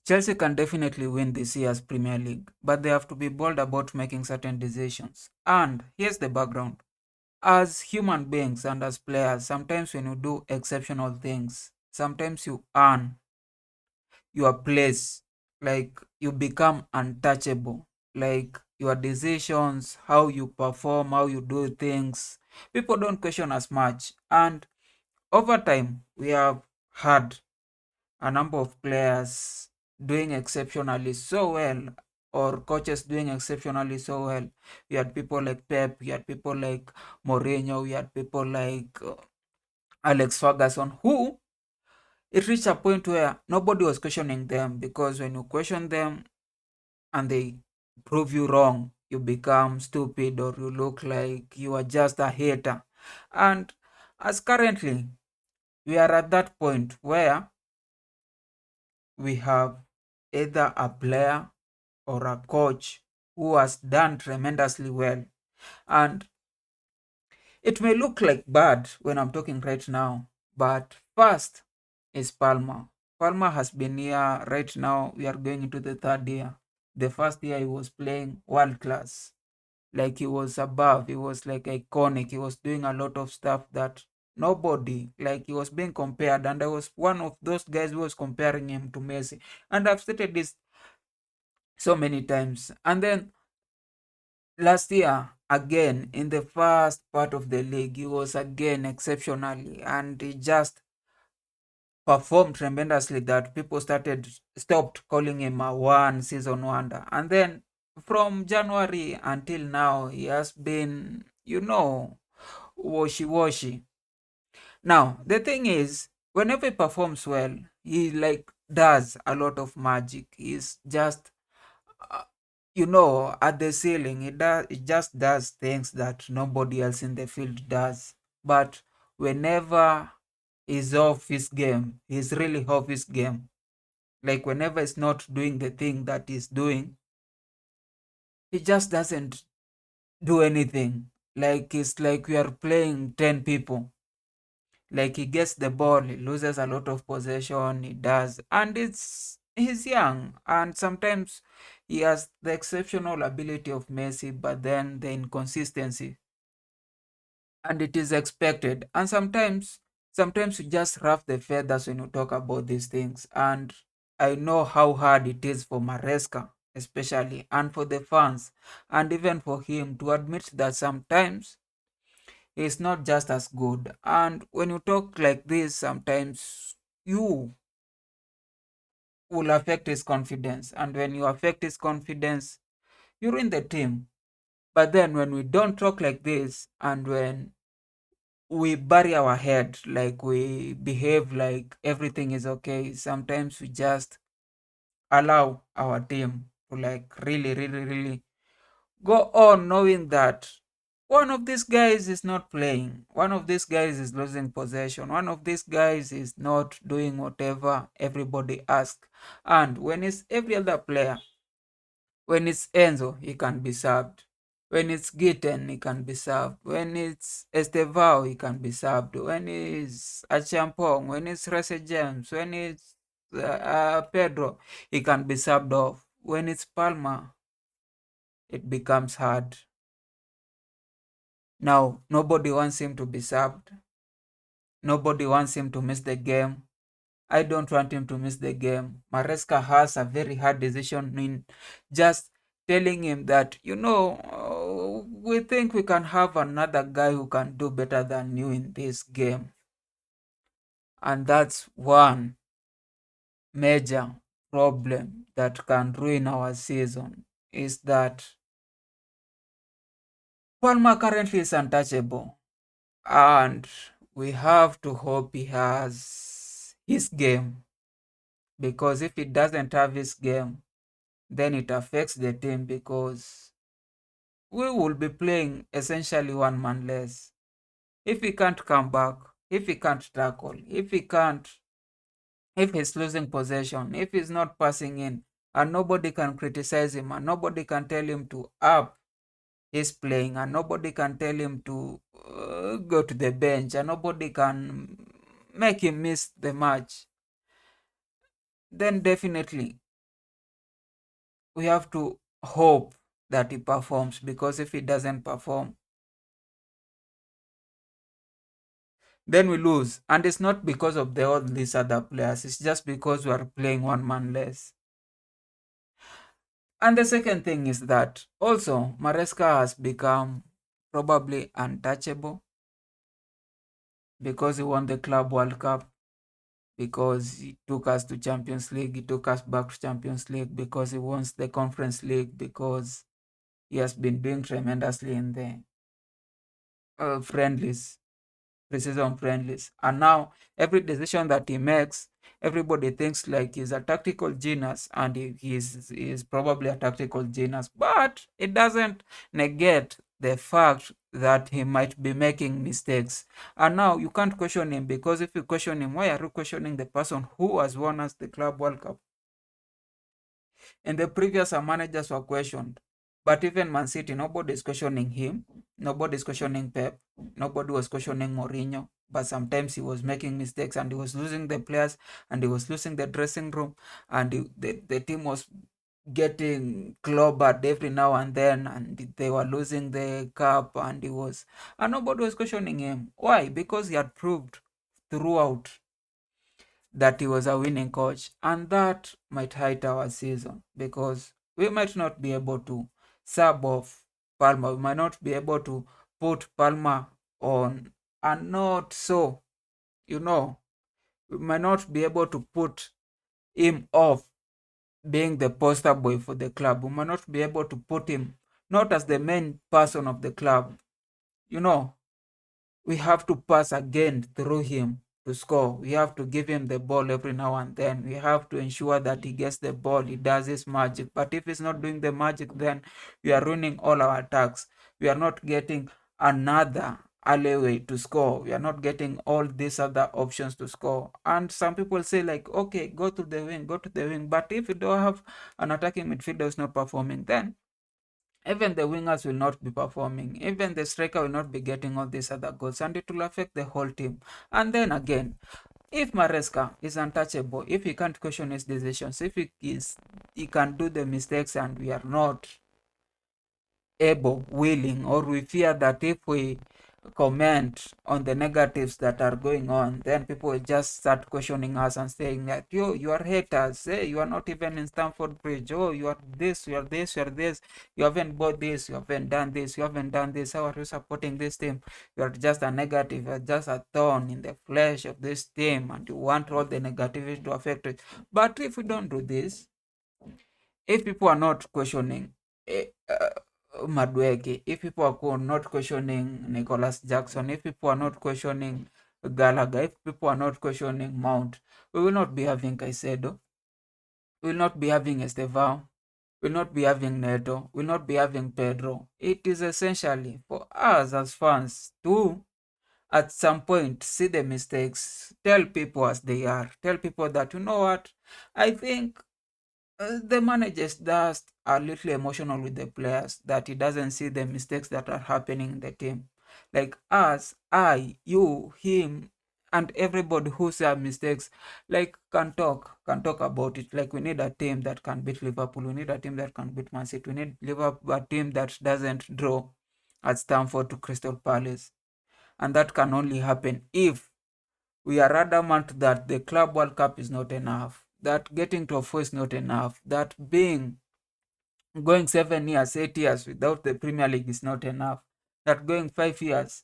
Chelsea can definitely win this year's Premier League, but they have to be bold about making certain decisions. And here's the background. As human beings and as players, sometimes when you do exceptional things, sometimes you earn your place, like you become untouchable, like your decisions, how you perform, how you do things, people don't question as much. And over time, we have had a number of players doing exceptionally so well, or coaches doing exceptionally so well. We had people like Pep, we had people like Mourinho, we had people like Alex Ferguson, who it reached a point where nobody was questioning them, because when you question them and they prove you wrong, you become stupid or you look like you are just a hater. And as currently, we are at that point where we have either a player or a coach who has done tremendously well. And it may look like bad when I'm talking right now, but first is Palmer. Palmer has been here right now. We are going into the third year. The first year he was playing world class. Like he was above, he was like iconic. He was doing a lot of stuff that nobody, like he was being compared. And I was one of those guys who was comparing him to Messi. And I've stated this so many times. And then last year, again, in the first part of the league, he was again exceptionally, and he just performed tremendously that people stopped calling him a one season wonder. And then from January until now, he has been, washy. Now, the thing is, whenever he performs well, he like does a lot of magic. He's just uh, at the ceiling. It just does things that nobody else in the field does. But whenever he's off his game, he's really off his game. Like whenever he's not doing the thing that he's doing, he just doesn't do anything. Like it's like we are playing 10 people. Like he gets the ball, he loses a lot of possession, he does. And he's young, and sometimes he has the exceptional ability of Messi, but then the inconsistency. And it is expected. And sometimes you just rough the feathers when you talk about these things. And I know how hard it is for Maresca, especially, and for the fans, and even for him to admit that sometimes he's not just as good. And when you talk like this, sometimes you will affect his confidence. And when you affect his confidence, you ruin the team. But then when we don't talk like this, and when we bury our head, like we behave like everything is okay, sometimes we just allow our team to like really go on knowing that one of these guys is not playing, one of these guys is losing possession, one of these guys is not doing whatever everybody asks. And when it's every other player, when it's Enzo, he can be subbed. When it's Gitten, he can be subbed. When it's Estevao, he can be subbed. When it's Achampong, when it's Rese James, when it's Pedro, he can be subbed off. When it's Palmer, it becomes hard. Now, nobody wants him to be subbed. Nobody wants him to miss the game. I don't want him to miss the game. Maresca has a very hard decision in just telling him that, we think we can have another guy who can do better than you in this game. And that's one major problem that can ruin our season, is that Palmer currently is untouchable. And we have to hope he has his game, because if he doesn't have his game, then it affects the team, because we will be playing essentially one man less. If he can't come back, if he can't tackle, if he's losing possession, if he's not passing in, and nobody can criticize him, and nobody can tell him to up his playing, and nobody can tell him to go to the bench, and nobody can make him miss the match, then definitely we have to hope that he performs, because if he doesn't perform, then we lose. And it's not because of all these other players, it's just because we are playing one man less. And the second thing is that also Maresca has become probably untouchable because he won the Club World Cup, because he took us to Champions League, he took us back to Champions League, because he won the Conference League, because he has been doing tremendously in the friendlies, preseason friendlies. And now every decision that he makes, everybody thinks like he's a tactical genius, and he is probably a tactical genius, but it doesn't negate the fact that he might be making mistakes. And now you can't question him, because if you question him, why are you questioning the person who has won us the Club World Cup? In the previous, our managers were questioned. But even Man City, nobody is questioning him. Nobody is questioning Pep. Nobody was questioning Mourinho. But sometimes he was making mistakes, and he was losing the players, and he was losing the dressing room, and the team was getting clobbered every now and then, and they were losing the cup, and nobody was questioning him. Why? Because he had proved throughout that he was a winning coach, and that might hurt our season, because we might not be able to sub off Palmer. We might not be able to put Palmer on, and not so, you know, we might not be able to put him off being the poster boy for the club. We might not be able to put him not as the main person of the club. You know, we have to pass again through him to score. We have to give him the ball every now and then. We have to ensure that he gets the ball, he does his magic. But if he's not doing the magic, then we are ruining all our attacks. We are not getting another alleyway to score. We are not getting all these other options to score. And some people say, like, okay, go to the wing, go to the wing. But if you don't have an attacking midfielder who's not performing, then even the wingers will not be performing. Even the striker will not be getting all these other goals, and it will affect the whole team. And then again, if Maresca is untouchable, if he can't question his decisions, if he can do the mistakes, and we are not able, willing, or we fear that if we comment on the negatives that are going on, then people will just start questioning us and saying that, yo, you are haters, hey, you are not even in Stamford Bridge, oh, you are this, you are this, you are this, you haven't bought this, you haven't done this, you haven't done this, how are you supporting this team? You are just a negative, you are just a thorn in the flesh of this team, and you want all the negativity to affect it. But if we don't do this, if people are not questioning Madueke, if people are not questioning Nicholas Jackson, if people are not questioning Gallagher, if people are not questioning Mount, we will not be having Caicedo, we will not be having Estevao, we will not be having Neto, we will not be having Pedro. It is essentially for us as fans to, at some point, see the mistakes, tell people as they are, tell people that, you know what, I think the manager is just a little emotional with the players, that he doesn't see the mistakes that are happening in the team. Like us, I, you, him, and everybody who see our mistakes, like can talk about it. Like we need a team that can beat Liverpool. We need a team that can beat Man City. We need Liverpool, a team that doesn't draw at Stamford to Crystal Palace, and that can only happen if we are adamant that the Club World Cup is not enough, that getting to a four is not enough, that being going 7 years, 8 years without the Premier League is not enough, that going 5 years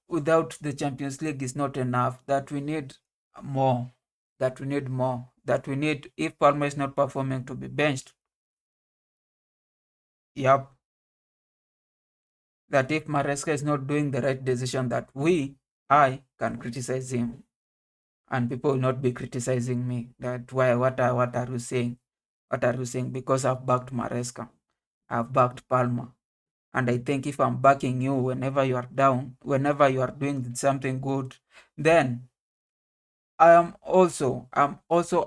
without the Champions League is not enough, that we need more, that we need more, that we need, if Palmer is not performing, to be benched. Yep. That if Maresca is not doing the right decision, that I can criticize him, and people will not be criticizing me that why what are you saying, what are you saying, because I've backed Maresca, I've backed Palmer, and I think if I'm backing you whenever you are down, whenever you are doing something good, then I'm also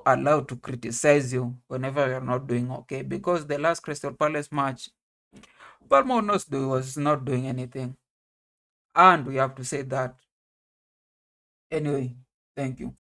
allowed to criticize you whenever you're not doing okay, because the last Crystal Palace match, Palmer was not doing anything, and we have to say that. Anyway, thank you.